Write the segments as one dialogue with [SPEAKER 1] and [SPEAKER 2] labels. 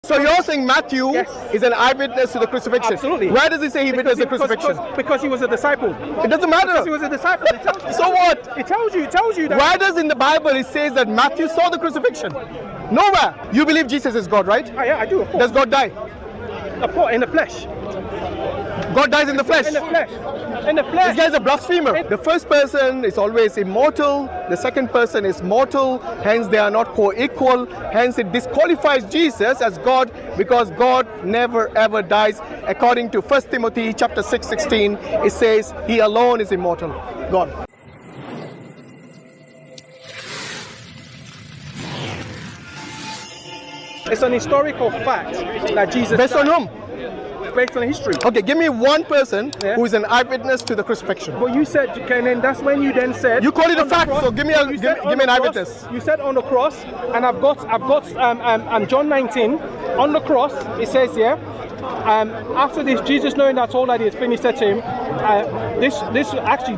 [SPEAKER 1] So you're saying Matthew is an eyewitness to the crucifixion?
[SPEAKER 2] Absolutely.
[SPEAKER 1] Where does he say he witnessed the crucifixion?
[SPEAKER 2] Because he was a disciple.
[SPEAKER 1] It doesn't matter.
[SPEAKER 2] Because he was a disciple. It tells you.
[SPEAKER 1] So what?
[SPEAKER 2] It tells you that.
[SPEAKER 1] Where does in the Bible it says that Matthew saw the crucifixion? Nowhere. You believe Jesus is God, right?
[SPEAKER 2] Yeah, I do. Of course.
[SPEAKER 1] Does God die?
[SPEAKER 2] Of course, in the flesh.
[SPEAKER 1] God dies in the flesh.
[SPEAKER 2] In the flesh. In the flesh.
[SPEAKER 1] This guy is a blasphemer. The first person is always immortal. The second person is mortal. Hence, they are not co-equal. Hence, it disqualifies Jesus as God because God never ever dies. According to 1 Timothy chapter 6:16, it says he alone is immortal. God.
[SPEAKER 2] It's an historical fact that Jesus
[SPEAKER 1] Based on whom?
[SPEAKER 2] Based on history.
[SPEAKER 1] Okay, give me one person who is an eyewitness to the crucifixion.
[SPEAKER 2] But you said, and then that's when you then said.
[SPEAKER 1] You call it a fact, so give me an eyewitness.
[SPEAKER 2] You said on the cross, and I've got John 19 on the cross. It says here, after this, Jesus, knowing that all that he has finished, said to him, this actually,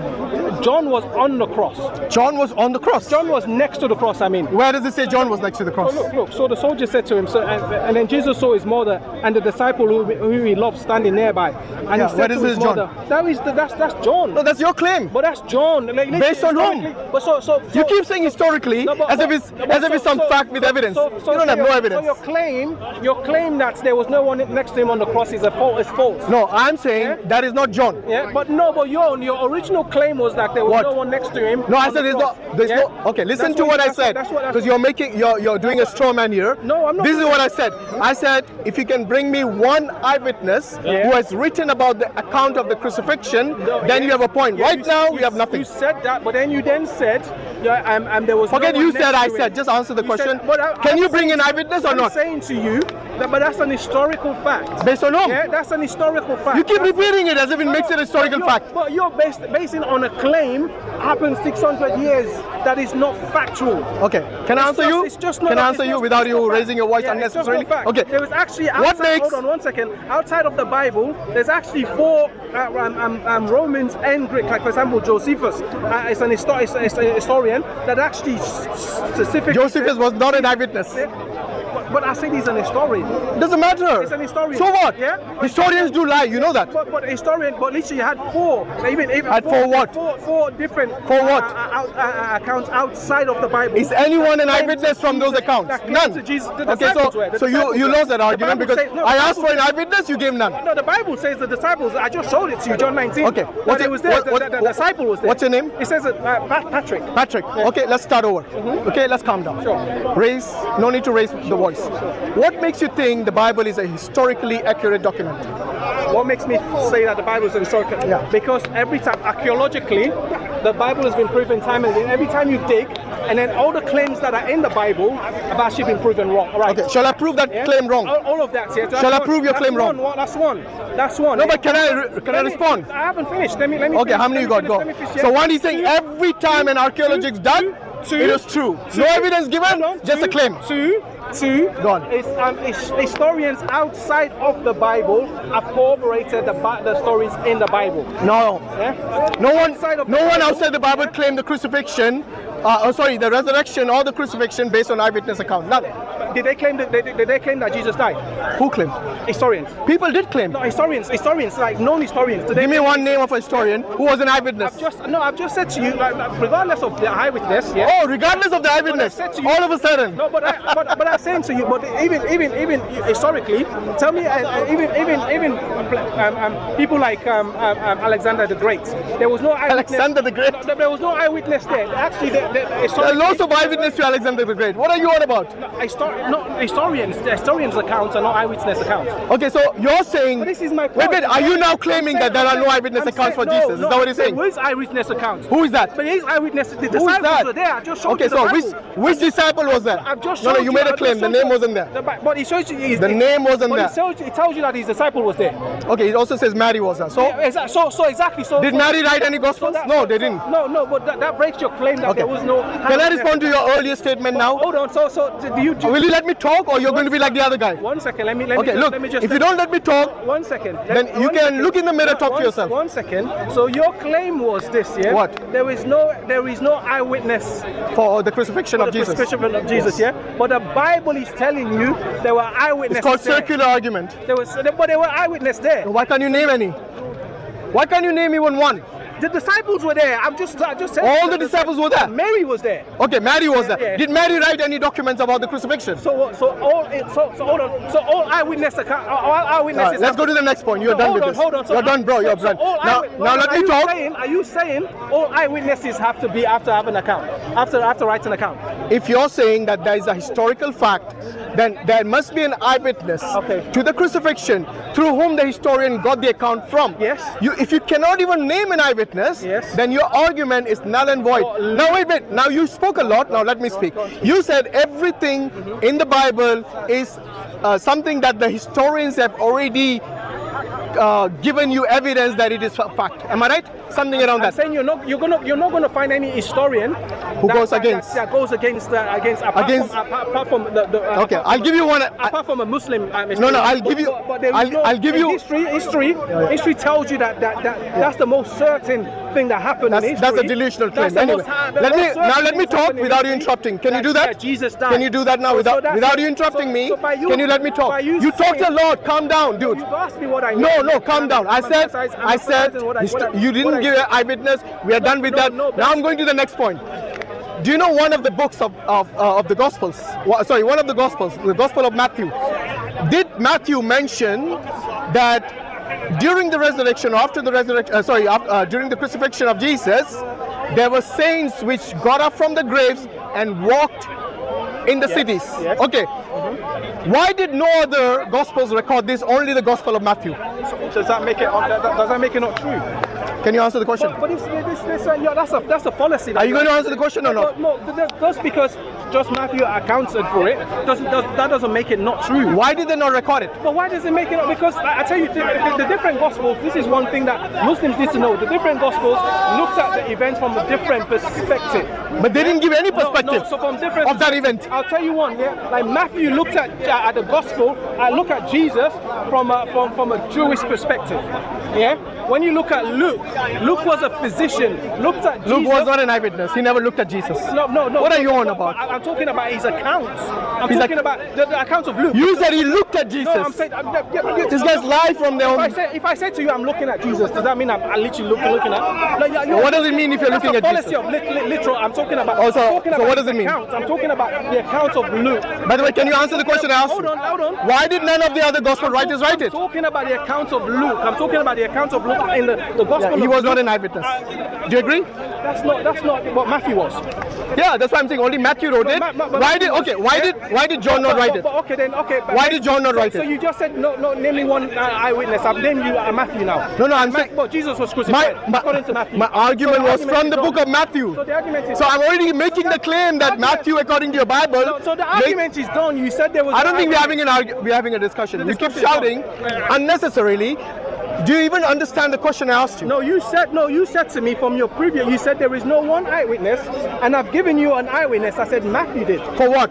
[SPEAKER 2] John was on the cross.
[SPEAKER 1] John was on the cross.
[SPEAKER 2] John was next to the cross. I mean,
[SPEAKER 1] where does it say John was next to the cross?
[SPEAKER 2] Oh, look. So the soldier said to him, and then Jesus saw his mother and the disciple who he loved standing nearby. And he said
[SPEAKER 1] where is this John?
[SPEAKER 2] That's John.
[SPEAKER 1] No, that's your claim.
[SPEAKER 2] But that's John.
[SPEAKER 1] Based on whom?
[SPEAKER 2] But so
[SPEAKER 1] you keep saying historically, as if it's some fact with evidence. You don't have no evidence.
[SPEAKER 2] So your claim that there was no one next to him on the cross is false.
[SPEAKER 1] No, I'm saying that is not John.
[SPEAKER 2] Yeah, but your original claim was that there was no one next to him.
[SPEAKER 1] No, I said there's no. Okay, listen to what I said. Because you're doing a straw man here.
[SPEAKER 2] No, I'm not.
[SPEAKER 1] This is what I said. I said if you can bring me one eyewitness who has written about the account of the crucifixion, then you have a point. Right now we have nothing.
[SPEAKER 2] You said that, but then you then said, there was.
[SPEAKER 1] Forget you said. I said. Just answer the question. Can you bring an eyewitness or not?
[SPEAKER 2] I'm saying to you but that's an historical fact.
[SPEAKER 1] Based on whom?
[SPEAKER 2] Yeah, that's an historical fact.
[SPEAKER 1] You keep repeating it as if it makes it a historical fact.
[SPEAKER 2] But you're basing on a claim happened 600 years that is not factual.
[SPEAKER 1] Okay, can I answer you? Can I answer you without you raising your voice unnecessarily? Okay.
[SPEAKER 2] There was actually hold on 1 second. Outside of the Bible, there's actually 4 Romans and Greek. Like for example, Josephus is an historian that actually specifically.
[SPEAKER 1] Josephus was not an eyewitness.
[SPEAKER 2] But I said he's an historian.
[SPEAKER 1] Doesn't matter.
[SPEAKER 2] He's an historian.
[SPEAKER 1] So what?
[SPEAKER 2] Yeah.
[SPEAKER 1] Historians do lie. You know that.
[SPEAKER 2] But literally you had 4.
[SPEAKER 1] Had 4 what?
[SPEAKER 2] 4 different.
[SPEAKER 1] 4 what?
[SPEAKER 2] Accounts outside of the Bible.
[SPEAKER 1] Is anyone an eyewitness from those accounts? None. Okay, so you lost that argument because I asked for an eyewitness. You gave none.
[SPEAKER 2] No, the Bible says the disciples. I just showed it to you, John 19.
[SPEAKER 1] Okay.
[SPEAKER 2] What it was there. The disciple was there.
[SPEAKER 1] What's your name?
[SPEAKER 2] It says Patrick.
[SPEAKER 1] Patrick. Yeah. Okay, let's start over. Okay, let's calm down.
[SPEAKER 2] Sure.
[SPEAKER 1] No need to raise the voice. What makes you think the Bible is a historically accurate document?
[SPEAKER 2] What makes me say that the Bible is a historical?
[SPEAKER 1] Yeah.
[SPEAKER 2] Because every time, archaeologically, the Bible has been proven time and again. Every time you dig, and then all the claims that are in the Bible have actually been proven wrong. Right?
[SPEAKER 1] Okay. Shall I prove that claim wrong?
[SPEAKER 2] All of that. Yeah.
[SPEAKER 1] Shall I prove your claim wrong?
[SPEAKER 2] That's one. That's one.
[SPEAKER 1] No, but can I respond?
[SPEAKER 2] I haven't finished. Let me.
[SPEAKER 1] Okay. How many you got? Go. So one is saying every time an archaeologist done, it is true. No evidence given, just a claim.
[SPEAKER 2] Two,
[SPEAKER 1] Gone.
[SPEAKER 2] Historians outside of the Bible have corroborated the stories in the Bible.
[SPEAKER 1] No.
[SPEAKER 2] Yeah?
[SPEAKER 1] No one outside the Bible claimed the crucifixion, the resurrection or the crucifixion based on eyewitness account. None.
[SPEAKER 2] Did they claim that Jesus died?
[SPEAKER 1] Who claimed?
[SPEAKER 2] Historians.
[SPEAKER 1] People did claim.
[SPEAKER 2] No, historians, like known historians.
[SPEAKER 1] Give me one name of a historian who was an eyewitness.
[SPEAKER 2] I've just said to you, regardless of the eyewitness. Yeah.
[SPEAKER 1] Oh, regardless of the eyewitness.
[SPEAKER 2] You,
[SPEAKER 1] all of a sudden.
[SPEAKER 2] No, but I'm saying to you, but even historically, tell me, even people like Alexander the Great, there was no eyewitness.
[SPEAKER 1] Alexander the Great.
[SPEAKER 2] There was no eyewitness there. Actually,
[SPEAKER 1] there are lots of eyewitness to Alexander the Great. What are you on about?
[SPEAKER 2] Historians' accounts are not eyewitness accounts.
[SPEAKER 1] Okay, so you're saying.
[SPEAKER 2] But this is my point.
[SPEAKER 1] Wait, are you now claiming that there are no eyewitness accounts for Jesus? Is that what you're saying?
[SPEAKER 2] There is eyewitness accounts.
[SPEAKER 1] Who is that?
[SPEAKER 2] But his eyewitness. The disciples were there. I just showed you the Bible.
[SPEAKER 1] Which disciple was there?
[SPEAKER 2] I've just showed
[SPEAKER 1] you made a claim. The name wasn't there.
[SPEAKER 2] But he shows you.
[SPEAKER 1] The name wasn't there.
[SPEAKER 2] It tells you that his disciple was there.
[SPEAKER 1] Okay, it also says Mary was there. So.
[SPEAKER 2] Yeah, so exactly. So.
[SPEAKER 1] Did Mary write any gospels? No, they didn't.
[SPEAKER 2] No, but that breaks your claim that there was no.
[SPEAKER 1] Can I respond to your earlier statement now?
[SPEAKER 2] Hold on. So do you?
[SPEAKER 1] Will you let me talk, or you're going to be like the other guy?
[SPEAKER 2] 1 second. Let me
[SPEAKER 1] Okay, look,
[SPEAKER 2] let me just
[SPEAKER 1] if you don't let me talk,
[SPEAKER 2] 1 second.
[SPEAKER 1] then you can look in the mirror, talk to yourself.
[SPEAKER 2] 1 second. So your claim was this, yeah?
[SPEAKER 1] What?
[SPEAKER 2] There is no eyewitness
[SPEAKER 1] For the crucifixion
[SPEAKER 2] for
[SPEAKER 1] of
[SPEAKER 2] the
[SPEAKER 1] Jesus.
[SPEAKER 2] crucifixion of Jesus, yeah? But the Bible is telling you there were eyewitnesses.
[SPEAKER 1] It's called
[SPEAKER 2] there.
[SPEAKER 1] circular argument.
[SPEAKER 2] But there were eyewitnesses there.
[SPEAKER 1] Why can't you name any? Why can't you name even one?
[SPEAKER 2] The disciples were there. I just said
[SPEAKER 1] All the disciples were there.
[SPEAKER 2] Mary was there.
[SPEAKER 1] Okay, Mary was there.
[SPEAKER 2] Yeah.
[SPEAKER 1] Did Mary write any documents about the crucifixion?
[SPEAKER 2] So hold on. So all eyewitnesses.
[SPEAKER 1] Let's go to the next point. You're done with this.
[SPEAKER 2] Hold on.
[SPEAKER 1] You're done, bro. You're done. Now let me talk.
[SPEAKER 2] Are you saying all eyewitnesses have to be after have an account? After write an account?
[SPEAKER 1] If you're saying that there is a historical fact, then there must be an eyewitness to the crucifixion through whom the historian got the account from.
[SPEAKER 2] Yes.
[SPEAKER 1] If you cannot even name an eyewitness,
[SPEAKER 2] yes,
[SPEAKER 1] then your argument is null and void. Now wait. Now you spoke a lot. Now let me speak. You said everything in the Bible is something that the historians have already given you evidence that it is a fact. Am I right? Something around that.
[SPEAKER 2] I'm saying you're not going to find any historian
[SPEAKER 1] who goes against
[SPEAKER 2] apart from the
[SPEAKER 1] okay, I'll give you one.
[SPEAKER 2] Apart from a Muslim.
[SPEAKER 1] No, I'll give you. I'll give you.
[SPEAKER 2] History tells you that that's the most certain thing that happened in history.
[SPEAKER 1] That's a delusional claim. Anyway, let me talk without you interrupting. Can you do that?
[SPEAKER 2] Jesus died.
[SPEAKER 1] Can you do that now without you interrupting me? Can you let me talk? You talked a lot. Calm down, dude.
[SPEAKER 2] You asked me what I know.
[SPEAKER 1] No, calm down. I said you didn't give an eyewitness. We are done with that. Now I'm going to the next point. Do you know one of the books of the Gospels? Sorry, one of the Gospels, the Gospel of Matthew. Did Matthew mention that during the resurrection, after the resurrection, during the crucifixion of Jesus, there were saints which got up from the graves and walked in the cities?
[SPEAKER 2] Yes.
[SPEAKER 1] Okay. Why did no other Gospels record this? Only the Gospel of Matthew.
[SPEAKER 2] Does that make it not true?
[SPEAKER 1] Can you answer the question?
[SPEAKER 2] But that's a fallacy.
[SPEAKER 1] Are you going to answer the question or not?
[SPEAKER 2] No, just because just Matthew accounted for it, that doesn't make it not true.
[SPEAKER 1] Why did they not record it?
[SPEAKER 2] But why does it make it not? Because I tell you, the different Gospels, this is one thing that Muslims need to know. The different Gospels looked at the event from a different perspective.
[SPEAKER 1] But they didn't give any perspective
[SPEAKER 2] so from different
[SPEAKER 1] of that event.
[SPEAKER 2] I'll tell you one, yeah. Like Matthew looked at the Gospel, look at Jesus from a Jewish perspective. Yeah. When you look at Luke was a physician. Looked at Jesus.
[SPEAKER 1] Luke was not an eyewitness. He never looked at Jesus.
[SPEAKER 2] No.
[SPEAKER 1] What are you on about?
[SPEAKER 2] I'm talking about his accounts. I'm talking about the accounts of Luke.
[SPEAKER 1] You said he looked at Jesus.
[SPEAKER 2] No, I'm saying
[SPEAKER 1] this guy's lie from their own.
[SPEAKER 2] If I say to you I'm looking at Jesus, does that mean I'm literally looking at?
[SPEAKER 1] What does it mean if you're looking at Jesus?
[SPEAKER 2] That's a policy of literal. I'm talking about.
[SPEAKER 1] So what does it mean?
[SPEAKER 2] I'm talking about the account of Luke.
[SPEAKER 1] By the way, can you answer the question I asked you?
[SPEAKER 2] Hold on.
[SPEAKER 1] Why did none of the other gospel writers write it?
[SPEAKER 2] I'm talking about the account of Luke. I'm talking about the account of Luke in the gospel.
[SPEAKER 1] Yeah, he was not an eyewitness. Do you agree?
[SPEAKER 2] That's not what Matthew was.
[SPEAKER 1] Yeah, that's why I'm saying only Matthew wrote it. Why did John not write it? Why did John not write it?
[SPEAKER 2] So you just said no, name me one eyewitness. I've named you Matthew now.
[SPEAKER 1] No, I'm saying.
[SPEAKER 2] But Jesus was crucified. According to Matthew.
[SPEAKER 1] My argument was from the book of Matthew.
[SPEAKER 2] So the argument is.
[SPEAKER 1] So I'm already making the claim that Matthew, according to your Bible.
[SPEAKER 2] So the argument is done. You said there was.
[SPEAKER 1] I don't think we're having a discussion. You keep shouting unnecessarily. Do you even understand the question I asked you?
[SPEAKER 2] No, you said to me from your previous, you said there is no one eyewitness, and I've given you an eyewitness. I said Matthew did.
[SPEAKER 1] For what?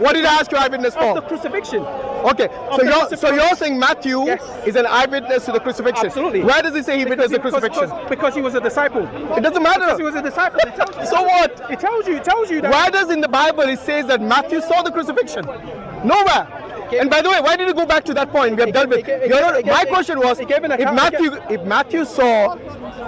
[SPEAKER 1] What did I ask you eyewitness for?
[SPEAKER 2] The crucifixion.
[SPEAKER 1] Okay, so you're saying Matthew is an eyewitness to the crucifixion.
[SPEAKER 2] Absolutely.
[SPEAKER 1] Where does he say he witnessed the crucifixion?
[SPEAKER 2] Because he was a disciple.
[SPEAKER 1] It doesn't matter.
[SPEAKER 2] Because he was a disciple.
[SPEAKER 1] So what?
[SPEAKER 2] It tells you that.
[SPEAKER 1] Where does in the Bible it says that Matthew saw the crucifixion? Nowhere. And by the way, why did you go back to that point? We have dealt with. My question was, if Matthew saw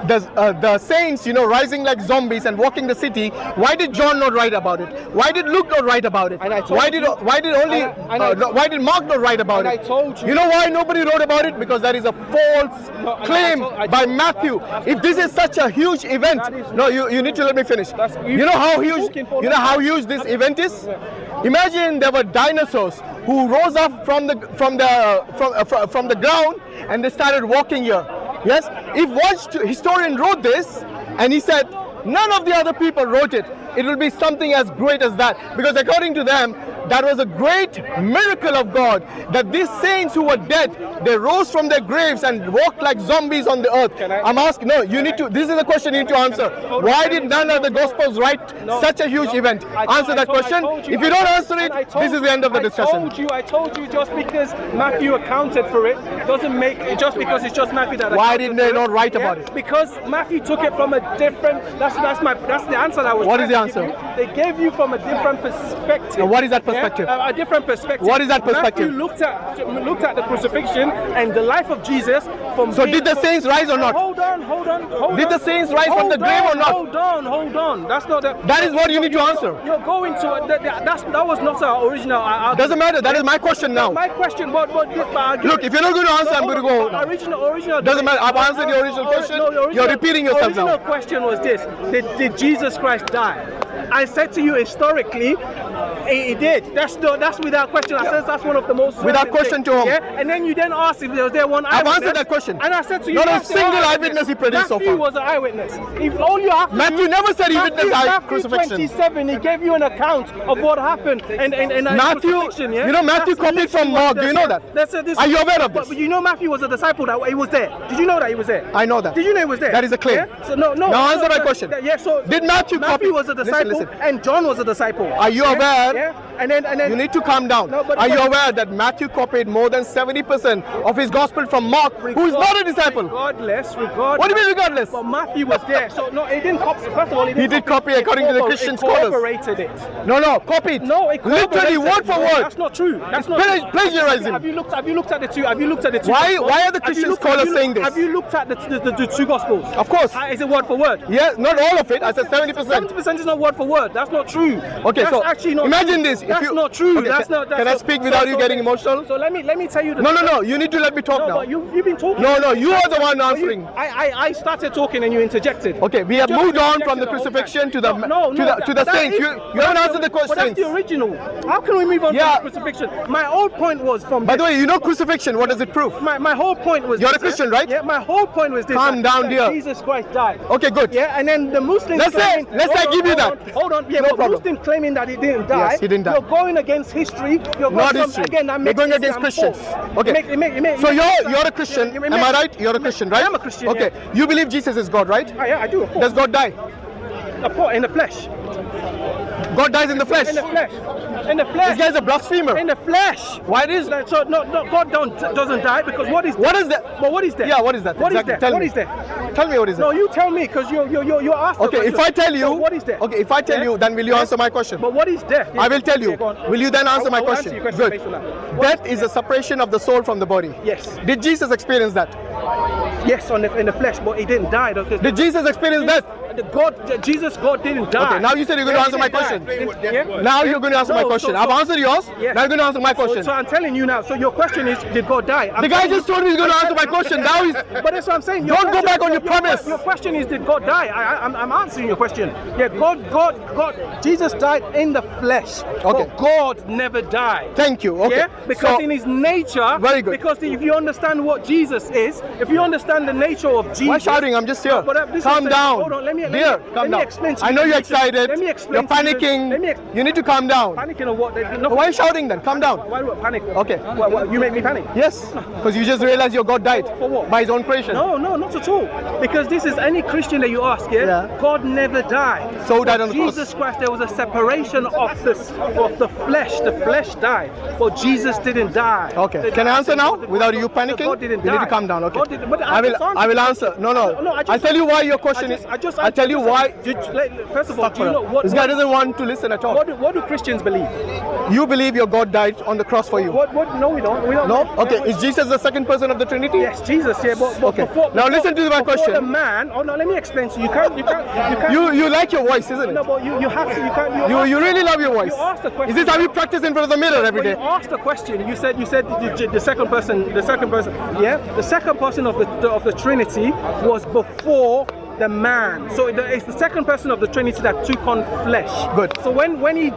[SPEAKER 1] the saints, rising like zombies and walking the city, why did John not write about it? Why did Luke not write about it? Why did Mark not write about it?
[SPEAKER 2] I told you.
[SPEAKER 1] You know why nobody wrote about it? Because that is a false claim by Matthew. If this is such a huge event, you need to let me finish. You know how huge this event is? Imagine there were dinosaurs who rose up from the ground and they started walking here. Yes, if one historian wrote this and he said none of the other people wrote it, it will be something as great as that, because according to them that was a great miracle of God, that these saints who were dead, they rose from their graves and walked like zombies on the earth. I'm asking, no, you need to, this is a question you need to answer. Why did none of the Gospels write such a huge event? Answer that question. If you don't answer it, this is the end of the discussion.
[SPEAKER 2] I told you just because Matthew accounted for it doesn't make it, just because it's just Matthew that
[SPEAKER 1] Why didn't they not write about it?
[SPEAKER 2] Because Matthew took it from a different, that's the answer that I was
[SPEAKER 1] What is the answer?
[SPEAKER 2] They gave you from a different perspective.
[SPEAKER 1] And what is that perspective?
[SPEAKER 2] A different perspective.
[SPEAKER 1] What is that perspective?
[SPEAKER 2] Matthew looked at the crucifixion and the life of Jesus from.
[SPEAKER 1] So did the saints rise or not?
[SPEAKER 2] Hold on.
[SPEAKER 1] Did the saints rise from the grave or not?
[SPEAKER 2] Hold on. That's not the.
[SPEAKER 1] That is what you need to answer.
[SPEAKER 2] You're going to. That was not our original.
[SPEAKER 1] Doesn't matter. That is my question now.
[SPEAKER 2] My question, but
[SPEAKER 1] look, if you're not going to answer, I'm going to go.
[SPEAKER 2] Original.
[SPEAKER 1] Doesn't matter. I've answered the original question. You're repeating yourself now.
[SPEAKER 2] The original question was this: Did Jesus Christ die? I said to you historically, he did. That's without question. I said that's one of the most.
[SPEAKER 1] Without question to whom?
[SPEAKER 2] Yeah. And then you then asked if there was one eyewitness.
[SPEAKER 1] I've answered that question.
[SPEAKER 2] And I said to you,
[SPEAKER 1] not a single eyewitness he produced so far.
[SPEAKER 2] Matthew was an eyewitness. If all you have to
[SPEAKER 1] Matthew never said he witnessed crucifixion.
[SPEAKER 2] 27, he gave you an account of what happened. And
[SPEAKER 1] Matthew,
[SPEAKER 2] yeah?
[SPEAKER 1] you know Matthew copied from Mark. Do you know that? Are you aware of this?
[SPEAKER 2] But you know Matthew was a disciple that he was there. Did you know that he was there?
[SPEAKER 1] I know that.
[SPEAKER 2] Did you know he was there?
[SPEAKER 1] That is a claim.
[SPEAKER 2] Yeah? So no.
[SPEAKER 1] Now answer my question.
[SPEAKER 2] Yeah. So
[SPEAKER 1] did Matthew
[SPEAKER 2] was a disciple,
[SPEAKER 1] listen.
[SPEAKER 2] And John was a disciple.
[SPEAKER 1] Are you aware?
[SPEAKER 2] Yeah. And then
[SPEAKER 1] you need to calm down.
[SPEAKER 2] No,
[SPEAKER 1] Are you aware that Matthew copied more than 70% of his gospel from Mark, who is not a disciple?
[SPEAKER 2] Regardless.
[SPEAKER 1] What do you mean regardless?
[SPEAKER 2] But Matthew was there. So no, he didn't copy. First of all,
[SPEAKER 1] he did copy according to the Christian scholars.
[SPEAKER 2] Incorporated it.
[SPEAKER 1] No, copied.
[SPEAKER 2] No, it
[SPEAKER 1] literally word for word.
[SPEAKER 2] That's not true. That's not
[SPEAKER 1] plagiarism.
[SPEAKER 2] Have you looked at the two? Have you looked at the two?
[SPEAKER 1] Why are the Christian scholars saying this?
[SPEAKER 2] Have you looked at the two gospels?
[SPEAKER 1] Of course.
[SPEAKER 2] Is it word for word?
[SPEAKER 1] Yeah, not all of it. I said 70%.
[SPEAKER 2] 70% is not word for word. That's not true.
[SPEAKER 1] Okay,
[SPEAKER 2] that's
[SPEAKER 1] so
[SPEAKER 2] actually not
[SPEAKER 1] imagine
[SPEAKER 2] true.
[SPEAKER 1] this.
[SPEAKER 2] That's not true.
[SPEAKER 1] Okay,
[SPEAKER 2] that's
[SPEAKER 1] can I speak without you getting emotional?
[SPEAKER 2] So let me tell you.
[SPEAKER 1] No. You need to let me talk now.
[SPEAKER 2] But you've been talking.
[SPEAKER 1] No. You are the one answering.
[SPEAKER 2] I started talking and you interjected.
[SPEAKER 1] Okay, we have moved on from the crucifixion to the saints. You haven't answered the question.
[SPEAKER 2] But that's the original. How can we move on from the crucifixion? My whole point was from.
[SPEAKER 1] By the way, you know crucifixion. What does it prove?
[SPEAKER 2] My whole point was.
[SPEAKER 1] You're a Christian, right?
[SPEAKER 2] Yeah. My whole point was this.
[SPEAKER 1] Calm down, dear.
[SPEAKER 2] Jesus Christ died.
[SPEAKER 1] Okay, good.
[SPEAKER 2] Yeah, and then the Muslims.
[SPEAKER 1] Let's say I give you that.
[SPEAKER 2] Hold on. Yeah,
[SPEAKER 1] no
[SPEAKER 2] but
[SPEAKER 1] problem.
[SPEAKER 2] Muslims claiming that he didn't die.
[SPEAKER 1] Yes, he didn't die.
[SPEAKER 2] You're going against history. You're
[SPEAKER 1] not history.
[SPEAKER 2] Again,
[SPEAKER 1] you're going against Christians. Okay. So you're a Christian. Am I right? You're a Christian, right?
[SPEAKER 2] I am a Christian.
[SPEAKER 1] Okay.
[SPEAKER 2] Yeah.
[SPEAKER 1] You believe Jesus is God, right?
[SPEAKER 2] Yeah, I do. Of course.
[SPEAKER 1] Does God die?
[SPEAKER 2] Of course, in the flesh.
[SPEAKER 1] God dies in the flesh.
[SPEAKER 2] In the flesh. In the flesh.
[SPEAKER 1] This guy's a blasphemer.
[SPEAKER 2] In the flesh.
[SPEAKER 1] Why is that?
[SPEAKER 2] So no, God doesn't die because what is that?
[SPEAKER 1] What is that?
[SPEAKER 2] But what is that?
[SPEAKER 1] Yeah, what is that?
[SPEAKER 2] What
[SPEAKER 1] exactly.
[SPEAKER 2] is that? What is that?
[SPEAKER 1] Tell me what is that?
[SPEAKER 2] No, you tell me because you're asked.
[SPEAKER 1] Okay, if I tell you.
[SPEAKER 2] So what is that?
[SPEAKER 1] Okay, if I tell you, then will you answer my question?
[SPEAKER 2] But what is death?
[SPEAKER 1] I will tell you.
[SPEAKER 2] Will
[SPEAKER 1] you then answer my question?
[SPEAKER 2] Answer your question.
[SPEAKER 1] Good. Death is a separation of the soul from the body.
[SPEAKER 2] Yes.
[SPEAKER 1] Did Jesus experience that?
[SPEAKER 2] Yes, in the flesh, but he didn't die.
[SPEAKER 1] Did Jesus experience that?
[SPEAKER 2] God didn't die.
[SPEAKER 1] Okay, now you said you're going to answer my question. Now you're going to answer my question. I've answered yours.
[SPEAKER 2] Yes.
[SPEAKER 1] Now you're going to answer my question.
[SPEAKER 2] So I'm telling you now. So your question is, did God die?
[SPEAKER 1] The guy just told me he's going to answer my question. Now he's.
[SPEAKER 2] But that's what I'm saying.
[SPEAKER 1] Don't go back on your premise.
[SPEAKER 2] Your question is, did God die? I'm answering your question. Yeah, God. Jesus died in the flesh.
[SPEAKER 1] Okay.
[SPEAKER 2] But God never died.
[SPEAKER 1] Thank you. Okay.
[SPEAKER 2] Yeah? Because in his nature.
[SPEAKER 1] Very good.
[SPEAKER 2] Because if you understand what Jesus is, if you understand the nature of Jesus.
[SPEAKER 1] Why shouting? I'm just here.
[SPEAKER 2] Calm
[SPEAKER 1] down.
[SPEAKER 2] Hold on.
[SPEAKER 1] Dear, calm down. I know you're excited.
[SPEAKER 2] Let me explain.
[SPEAKER 1] You're panicking. You need to calm down.
[SPEAKER 2] Panicking or what?
[SPEAKER 1] Why are you shouting then? Calm down.
[SPEAKER 2] Why do I panic?
[SPEAKER 1] Okay.
[SPEAKER 2] What, you make me panic?
[SPEAKER 1] Yes. Because you just realized your God died.
[SPEAKER 2] For what?
[SPEAKER 1] By his own creation.
[SPEAKER 2] No, not at all. Because this is any Christian that you ask, yeah? God never died.
[SPEAKER 1] So died on the cross.
[SPEAKER 2] Jesus Christ, there was a separation of the flesh. The flesh died, but Jesus didn't die.
[SPEAKER 1] Okay. Can I answer now without you panicking?
[SPEAKER 2] God didn't
[SPEAKER 1] you
[SPEAKER 2] die.
[SPEAKER 1] need to calm down. Okay.
[SPEAKER 2] I
[SPEAKER 1] will answer. No. I'll tell you why your question is. I'll tell you why.
[SPEAKER 2] First of all, do you know what?
[SPEAKER 1] This guy doesn't want to listen at all.
[SPEAKER 2] What do Christians believe?
[SPEAKER 1] You believe your God died on the cross for you.
[SPEAKER 2] What? No, we don't.
[SPEAKER 1] No? Okay. Is Jesus the second person of the Trinity?
[SPEAKER 2] Yes, Jesus. Yeah, but
[SPEAKER 1] okay. Now listen to my question.
[SPEAKER 2] The man. Oh no, let me explain to you. You can't.
[SPEAKER 1] You like your voice, isn't it?
[SPEAKER 2] No, but you have to. You can't.
[SPEAKER 1] You really love your voice.
[SPEAKER 2] You asked the question.
[SPEAKER 1] Is this how you practice in front of the mirror every day?
[SPEAKER 2] You asked the question. You said the second person. Yeah, the second person of the Trinity was before the man. So it's the second person of the Trinity that took on flesh.
[SPEAKER 1] Good.
[SPEAKER 2] So when he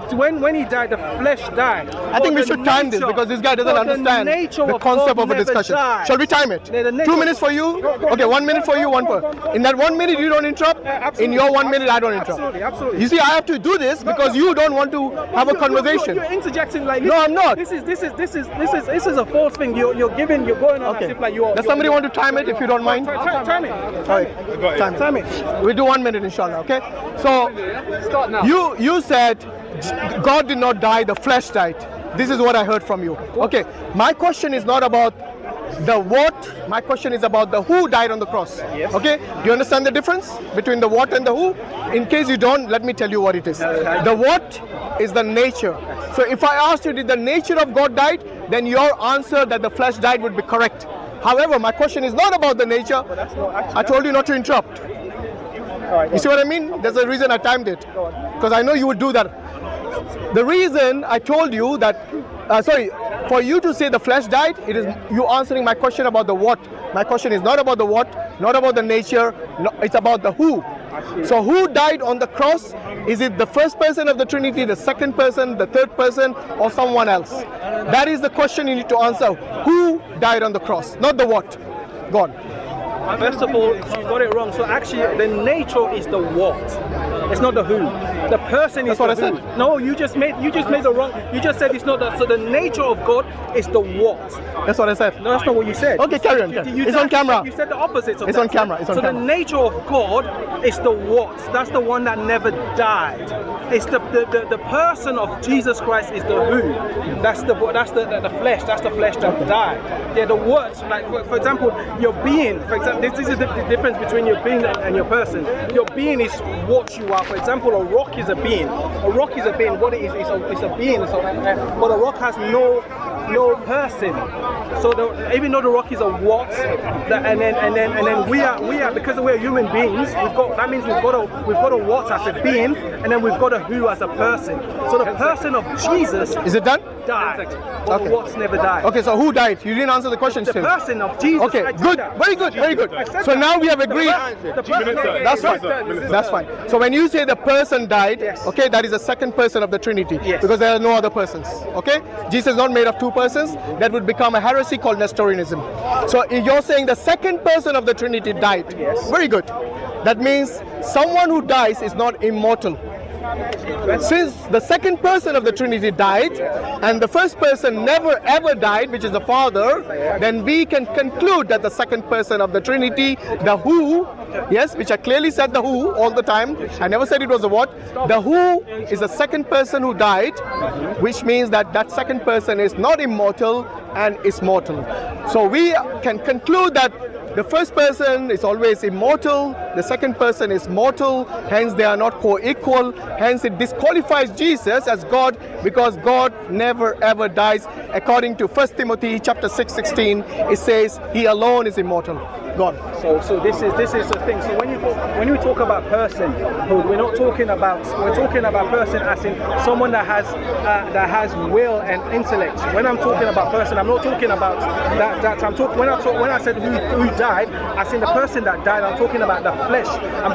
[SPEAKER 2] died, the flesh died.
[SPEAKER 1] I think we should time this because this guy doesn't understand the concept of a discussion. Shall we time it? 2 minutes for you? Okay, 1 minute for you, one for. In that 1 minute you don't interrupt. In your 1 minute I don't interrupt.
[SPEAKER 2] Absolutely.
[SPEAKER 1] You see, I have to do this because you don't want to have a conversation.
[SPEAKER 2] You're interjecting like.
[SPEAKER 1] No, I'm not.
[SPEAKER 2] This is a false thing. You're going on as if like you're.
[SPEAKER 1] Does somebody want to time it if you don't mind?
[SPEAKER 2] Time it.
[SPEAKER 1] All right. Time it. We do 1 minute, inshallah. Okay. So
[SPEAKER 2] start now.
[SPEAKER 1] You said God did not die; the flesh died. This is what I heard from you. Okay. My question is not about the what. My question is about the who died on the cross.
[SPEAKER 2] Yes.
[SPEAKER 1] Okay. Do you understand the difference between the what and the who? In case you don't, let me tell you what it is. The what is the nature. So if I asked you, did the nature of God died? Then your answer that the flesh died would be correct. However, my question is not about the nature. I told you not to interrupt. You see what I mean? There's a reason I timed it. Because I know you would do that. The reason I told you that, for you to say the flesh died, it is you answering my question about the what. My question is not about the what, not about the nature, it's about the who. So who died on the cross? Is it the first person of the Trinity, the second person, the third person, or someone else? That is the question you need to answer. Who died on the cross, not the what. Go on.
[SPEAKER 2] First of all, you got it wrong. So actually, the nature is the what. It's not the who. The person is
[SPEAKER 1] That's
[SPEAKER 2] the
[SPEAKER 1] what I
[SPEAKER 2] who.
[SPEAKER 1] said.
[SPEAKER 2] No, you just made the wrong. You just said it's not that. So the nature of God is the what.
[SPEAKER 1] That's what I said.
[SPEAKER 2] No, that's not what you said.
[SPEAKER 1] Okay, carry on. It's on camera.
[SPEAKER 2] You said the opposite of
[SPEAKER 1] It's
[SPEAKER 2] that.
[SPEAKER 1] on camera. It's on camera.
[SPEAKER 2] So the nature of God is the what. That's the one that never died. It's the person of Jesus Christ is the who. That's the flesh. That's the flesh that died. Yeah, the words. Like for example, your being. For example, this is the difference between your being and your person. Your being is what you are. For example, a rock is a being. A rock is a being. What it is, it's a being. So, but a rock has no person. So even though the rock is a what, and then we are because we're human beings. That means we've got a what as a being, and then we've got a who as a person. So the person of Jesus
[SPEAKER 1] is it done?
[SPEAKER 2] Died. But the what's never died.
[SPEAKER 1] Okay, so who died? You didn't answer the question still.
[SPEAKER 2] The person of Jesus.
[SPEAKER 1] Okay, good, very good, very good. So now we have agreed. That's fine. That's fine. So when you say the person died, okay, that is the second person of the Trinity, because there are no other persons. Okay, Jesus is not made of two persons. That would become a heresy called Nestorianism. So you're saying the second person of the Trinity died.
[SPEAKER 2] Yes.
[SPEAKER 1] Very good. That means someone who dies is not immortal. Since the second person of the Trinity died and the first person never ever died, which is the Father, then we can conclude that the second person of the Trinity, the who, yes, which I clearly said the who all the time, I never said it was the what, the who is the second person who died, which means that that second person is not immortal and is mortal. So we can conclude that the first person is always immortal, the second person is mortal, hence they are not co-equal, hence it disqualifies Jesus as God because God never ever dies. According to 1 Timothy chapter 6:16, it says he alone is immortal. God.
[SPEAKER 2] So this is the thing. So when you talk about personhood, we're talking about person as in someone that has will and intellect. When I'm talking about person, I'm not talking about that. When I said who died, as in the person that died, I'm talking about the flesh. I'm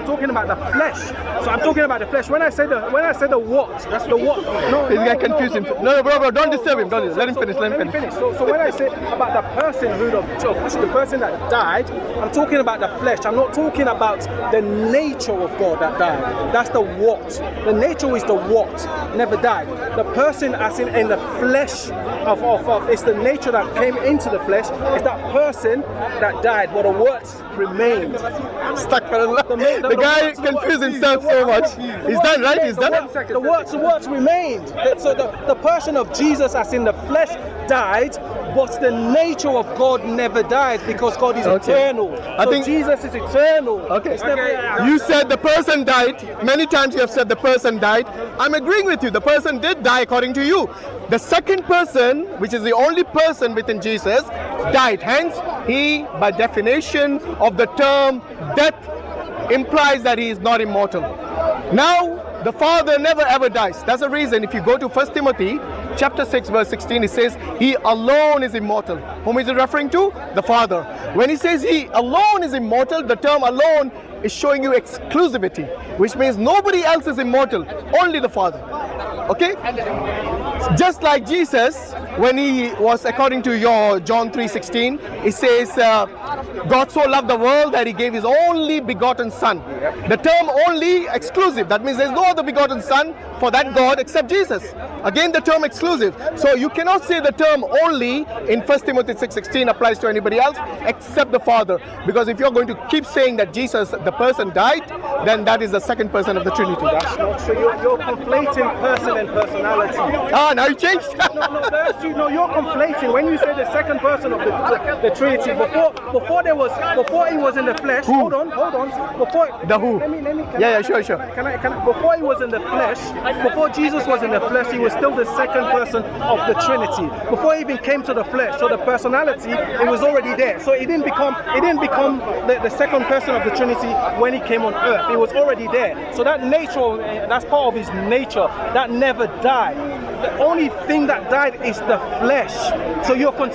[SPEAKER 2] talking about the flesh. So I'm talking about the flesh. When I say the what, that's the what. No,
[SPEAKER 1] he's got confused him. No, bro, don't disturb him. Let him finish. Let him finish.
[SPEAKER 2] So when I say about the personhood of the person that died, I'm talking about the flesh. I'm not talking about the nature of God that died. That's the what. The nature is the what, never died. The person as in the flesh of it's the nature that came into the flesh. It's that person that died, but the words remained.
[SPEAKER 1] The guy confused himself so much. He's done, right? He's done.
[SPEAKER 2] The words remained. So the person of Jesus as in the flesh died, but the nature of God never died because God is eternal. I think Jesus is eternal.
[SPEAKER 1] Okay. You said the person died. Many times you have said the person died. I'm agreeing with you. The person did die according to you. The second person, which is the only person within Jesus, died. Hence, he, by definition of the term death, implies that he is not immortal. Now, the Father never ever dies. That's the reason if you go to 1 Timothy chapter 6, verse 16, it says, he alone is immortal. Whom is it referring to? The Father. When he says he alone is immortal, the term alone is showing you exclusivity, which means nobody else is immortal, only the Father. Okay? Just like Jesus, when he was, according to your John 3:16, it says, God so loved the world that he gave his only begotten Son. The term only, exclusive. That means there's no other begotten Son for that God except Jesus. Again, the term exclusive. So you cannot say the term only in 1 Timothy 6:16 applies to anybody else except the Father. Because if you're going to keep saying that Jesus, the person, died, then that is the second person of the Trinity.
[SPEAKER 2] That's not true. You're conflating person and personality.
[SPEAKER 1] Ah, now you changed.
[SPEAKER 2] No, that's true. No, you're conflating. When you say the second person of the Trinity, before he was in the flesh.
[SPEAKER 1] Who?
[SPEAKER 2] Hold on. Before
[SPEAKER 1] The who?
[SPEAKER 2] Let me.
[SPEAKER 1] Yeah, sure.
[SPEAKER 2] Can I, before he was in the flesh, before Jesus was in the flesh, he was still the second person of the Trinity. Before he even came to the flesh, so the personality, it was already there. So it didn't become the second person of the Trinity when he came on earth. It was already there. So that nature, that's part of his nature. That never died. The only thing that died is the flesh. So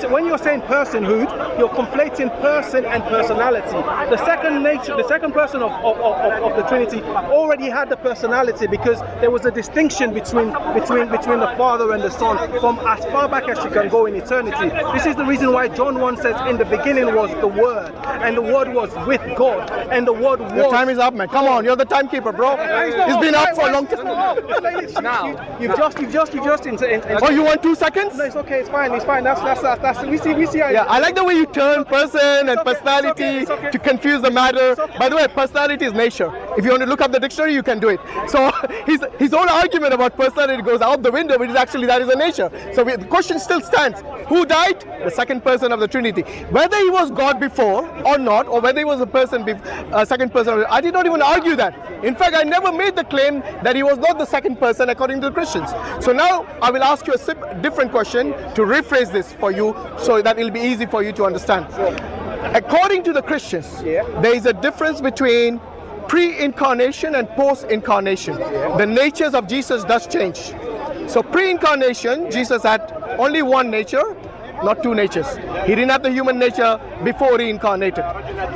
[SPEAKER 2] when you're saying personhood, you're conflating person and personality. The second nature, the second person of the Trinity already had the personality, because there was a distinction between the Father and the Son from as far back as you can go in eternity. This is the reason why John 1 says, in the beginning was the Word, and the Word was with God, and the Word was...
[SPEAKER 1] Your time is up, man. Come on, you're the timekeeper, bro. It's been up for a long time.
[SPEAKER 2] Now you've just
[SPEAKER 1] Oh, you want 2 seconds?
[SPEAKER 2] No, it's okay. It's fine. That's we see.
[SPEAKER 1] Yeah, I like the way you turn person and personality
[SPEAKER 2] it's okay.
[SPEAKER 1] to confuse the matter. By the way, personality is nature. If you want to look up the dictionary, you can do it. So his whole argument about personality goes out the window, but it's actually that is a nature. So the question still stands. Who died? The second person of the Trinity. Whether he was God before or not, or whether he was a person, second person, I did not even argue that. In fact, I never made the claim that he was not the second person according to the Christians. So now I will ask you a different question to rephrase this for you, so that it will be easy for you to understand. According to the Christians, there is a difference between pre-incarnation and post-incarnation. The natures of Jesus does change. So pre-incarnation, Jesus had only one nature, not two natures. He didn't have the human nature before he incarnated.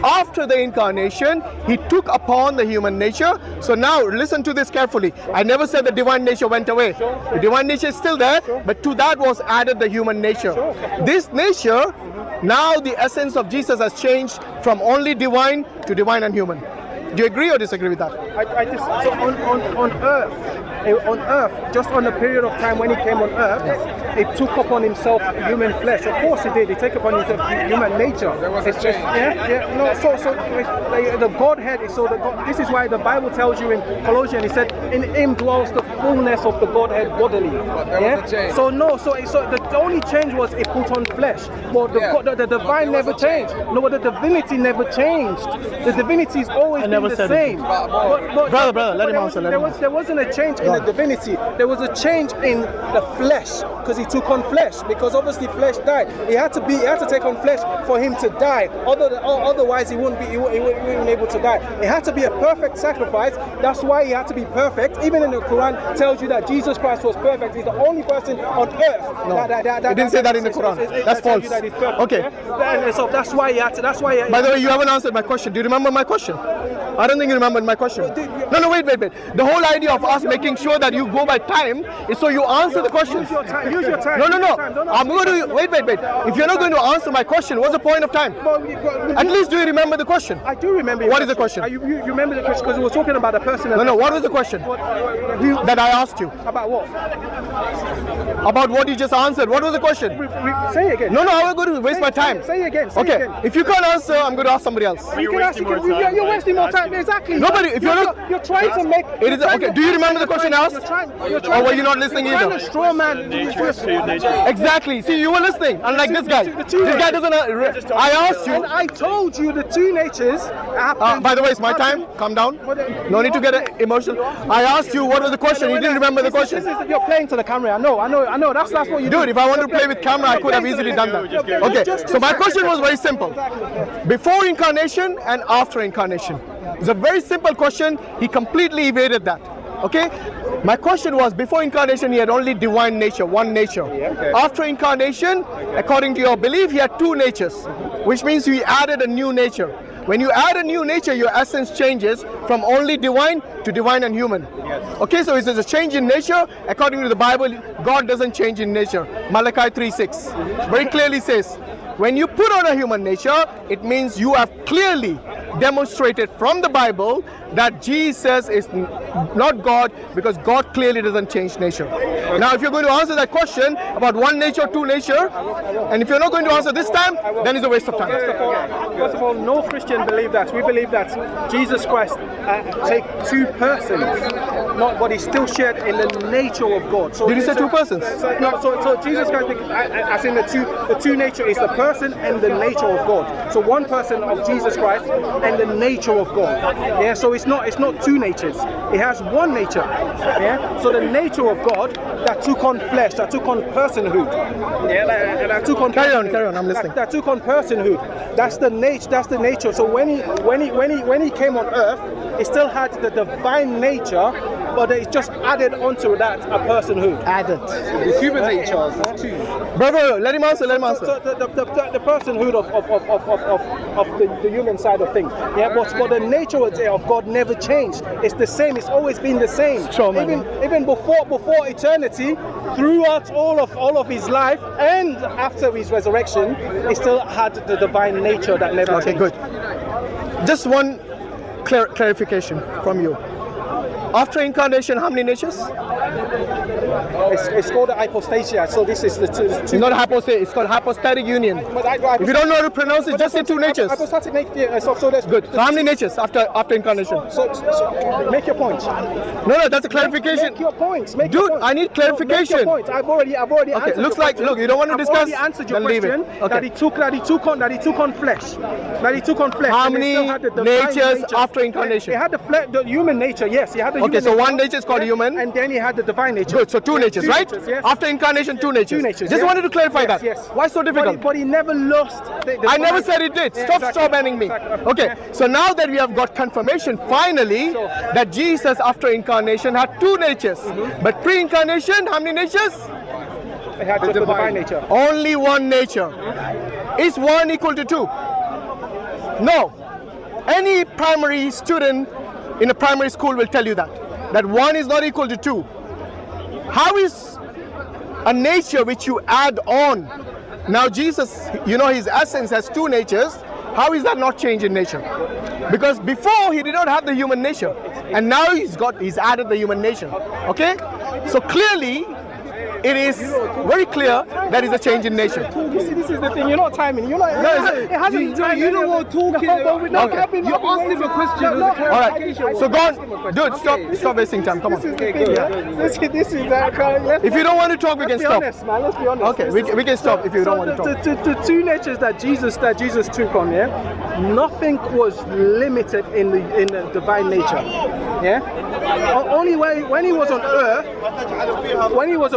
[SPEAKER 1] After the incarnation, he took upon the human nature. So now listen to this carefully. I never said the divine nature went away. The divine nature is still there, but to that was added the human nature. This nature, now the essence of Jesus has changed from only divine to divine and human. Do you agree or disagree with that?
[SPEAKER 2] So on earth, just on the period of time when he came on earth, he took upon himself human flesh. Of course he did. He took upon himself human nature.
[SPEAKER 3] There was a change.
[SPEAKER 2] No. So the Godhead. This is why the Bible tells you in Colossians, it said, in him dwells the fullness of the Godhead bodily.
[SPEAKER 3] There was a change.
[SPEAKER 2] So the only change was it put on flesh. But the divine never changed. No, but the divinity never changed. The divinity is always the same.
[SPEAKER 1] Brother, let him answer.
[SPEAKER 2] There wasn't a change in the divinity. There was a change in the flesh, because he took on flesh. Because obviously flesh died. He had to take on flesh for him to die. Otherwise, he wouldn't be able to die. It had to be a perfect sacrifice. That's why he had to be perfect. Even in the Quran tells you that Jesus Christ was perfect. He's the only person on earth.
[SPEAKER 1] No, it didn't say that in the Quran. That's false. Okay.
[SPEAKER 2] So that's why he had to.
[SPEAKER 1] By the way, you haven't answered my question. Do you remember my question? I don't think you remembered my question. No, wait. The whole idea of us making sure that you go by time is so you answer the question.
[SPEAKER 2] Use your time.
[SPEAKER 1] No. I'm going to wait. If you're not going to answer my question, what's the point of time? At least do you remember the question?
[SPEAKER 2] I do remember.
[SPEAKER 1] What is the question?
[SPEAKER 2] You remember the question because we were talking about a person.
[SPEAKER 1] No. What was the question that I asked you?
[SPEAKER 2] About what?
[SPEAKER 1] About what you just answered. What was the question?
[SPEAKER 2] Say it again.
[SPEAKER 1] No. I'm going to waste my time.
[SPEAKER 2] Say it again.
[SPEAKER 1] Okay. If you can't answer, I'm going to ask somebody else.
[SPEAKER 2] You can ask. You're wasting more time. Exactly.
[SPEAKER 1] Nobody. If
[SPEAKER 2] you're trying to make.
[SPEAKER 1] It is okay. Do you remember the question I asked? Or were you not listening either?
[SPEAKER 2] You're trying to straw man.
[SPEAKER 1] Exactly. See, you were listening. Unlike this guy. This guy doesn't. I asked you.
[SPEAKER 2] And I told you the two natures.
[SPEAKER 1] By the way, it's my time. Calm down. No need to get emotional. I asked you what was the question. You didn't remember the question.
[SPEAKER 2] You're playing to the camera. I know. That's what you do.
[SPEAKER 1] Dude, if I wanted to play with camera, I could have easily done that. Okay. So my question was very simple. Before incarnation and after incarnation. It's a very simple question. He completely evaded that. Okay? My question was, before incarnation, he had only divine nature, one nature.
[SPEAKER 2] Yeah, okay.
[SPEAKER 1] After incarnation, according to your belief, he had two natures, which means he added a new nature. When you add a new nature, your essence changes from only divine to divine and human.
[SPEAKER 2] Yes.
[SPEAKER 1] Okay, so it's a change in nature. According to the Bible, God doesn't change in nature. Malachi 3:6 very clearly says, when you put on a human nature, it means you have clearly demonstrated from the Bible that Jesus is not God, because God clearly doesn't change nature. Now, if you're going to answer that question about one nature, two nature, and if you're not going to answer this time, then it's a waste of time.
[SPEAKER 2] First of all, no Christian believe that. We believe that Jesus Christ take two persons, but he's still shared in the nature of God. So
[SPEAKER 1] did you say two persons?
[SPEAKER 2] So Jesus Christ, as in the two nature, is the person and the nature of God. So one person of Jesus Christ and the nature of God. Yeah. So it's not two natures. It has one nature. Yeah. So the nature of God that took on flesh, that took on personhood. Yeah. That took on.
[SPEAKER 1] Carry on. I'm listening.
[SPEAKER 2] That took on personhood. That's the nature. That's the nature. So when he came on earth, he still had the divine nature, but it's just added onto that a personhood.
[SPEAKER 1] Added.
[SPEAKER 2] The human nature is two.
[SPEAKER 1] Brother, let him answer.
[SPEAKER 2] So the personhood of the human side of things. Yeah, but the nature of God never changed. It's the same. It's always been the same.
[SPEAKER 1] Sure,
[SPEAKER 2] even before eternity, throughout all of his life and after his resurrection, he still had the divine nature that never changed.
[SPEAKER 1] Okay, good. Just one clarification from you. After incarnation, how many natures?
[SPEAKER 2] It's called hypostasia. So this is the two.
[SPEAKER 1] It's not hypostasia. It's called hypostatic union. If you don't know how to pronounce it, just say two natures.
[SPEAKER 2] Hypostatic nature. So that's
[SPEAKER 1] good. So how many natures after incarnation?
[SPEAKER 2] So make your point.
[SPEAKER 1] No, that's a clarification.
[SPEAKER 2] Make your points. Dude,
[SPEAKER 1] your point. I need clarification.
[SPEAKER 2] No, make your point. I've already
[SPEAKER 1] okay,
[SPEAKER 2] answered.
[SPEAKER 1] Looks like you don't want to discuss.
[SPEAKER 2] I've already answered your question.
[SPEAKER 1] Okay.
[SPEAKER 2] That he took on flesh.
[SPEAKER 1] How many natures after incarnation?
[SPEAKER 2] He had the human nature. Yes, he had the human nature.
[SPEAKER 1] Okay, so one nature is called human,
[SPEAKER 2] and then he had the divine nature.
[SPEAKER 1] Good. So two natures, right?
[SPEAKER 2] Natures, yes.
[SPEAKER 1] After incarnation, two natures. Just wanted to clarify that.
[SPEAKER 2] Yes.
[SPEAKER 1] Why so difficult?
[SPEAKER 2] But he never lost.
[SPEAKER 1] I never said it did. Stop banning me.
[SPEAKER 2] Exactly.
[SPEAKER 1] Okay. So now that we have got confirmation finally that Jesus after incarnation had two natures, but pre-incarnation, how many natures?
[SPEAKER 2] He had just the divine nature.
[SPEAKER 1] Only one nature. Is one equal to two? No. Any primary student in a primary school will tell you that one is not equal to two. How is a nature which you add on? Now Jesus, his essence has two natures. How is that not change in nature? Because before he did not have the human nature, and now he's added the human nature. Okay? So clearly, it is very clear that is a change in nature.
[SPEAKER 2] This is the thing. You're not timing. You're not. It hasn't. You know what talking about.
[SPEAKER 1] Okay.
[SPEAKER 2] You asked him a question.
[SPEAKER 1] All right. So go on, dude. Stop wasting time. Come on.
[SPEAKER 2] This is that.
[SPEAKER 1] If you don't want to talk, we can stop.
[SPEAKER 2] Let's be honest, man.
[SPEAKER 1] Okay, we can stop if you don't want to talk.
[SPEAKER 2] The two natures that Jesus took on, nothing was limited in the divine nature. Only when he was on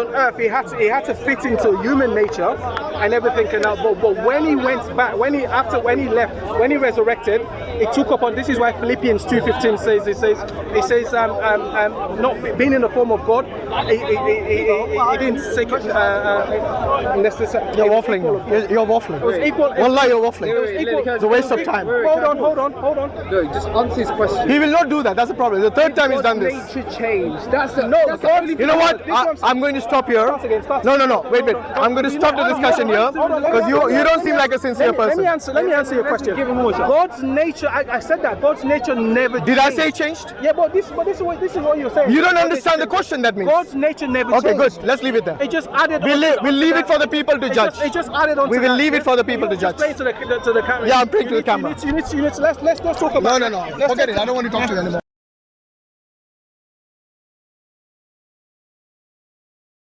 [SPEAKER 2] earth. He had to fit into human nature and everything. But when he went back, when he left, when he resurrected, he took upon. This is why Philippians 2:15 says not being in the form of God, he didn't take it necessarily.
[SPEAKER 1] You're waffling. You're waffling.
[SPEAKER 2] It was equal.
[SPEAKER 1] Wallah, you're waffling.
[SPEAKER 2] It was equal.
[SPEAKER 1] It's a waste of time.
[SPEAKER 2] Hold on.
[SPEAKER 3] No, just answer his question.
[SPEAKER 1] He will not do that. That's the problem. The third time he's done this.
[SPEAKER 3] Nature changed. That's the
[SPEAKER 1] only. You know what? I'm going to stop here. No. Wait. I'm going to stop the discussion here because you don't seem like a sincere person.
[SPEAKER 2] Let me answer your question. God's nature. I said that God's nature never changed.
[SPEAKER 1] Did I say changed?
[SPEAKER 2] Yeah, but this is what you're saying.
[SPEAKER 1] You don't understand the question. That means
[SPEAKER 2] God's nature never changed.
[SPEAKER 1] Okay, good. Let's leave it there.
[SPEAKER 2] It just added.
[SPEAKER 1] We'll leave it for the people to judge.
[SPEAKER 2] It just added on.
[SPEAKER 1] We will leave it for the people to judge.
[SPEAKER 2] Play to the camera.
[SPEAKER 1] Yeah, I'm playing to the camera.
[SPEAKER 2] Let's talk about.
[SPEAKER 1] No. Forget it. I don't want to talk to you anymore.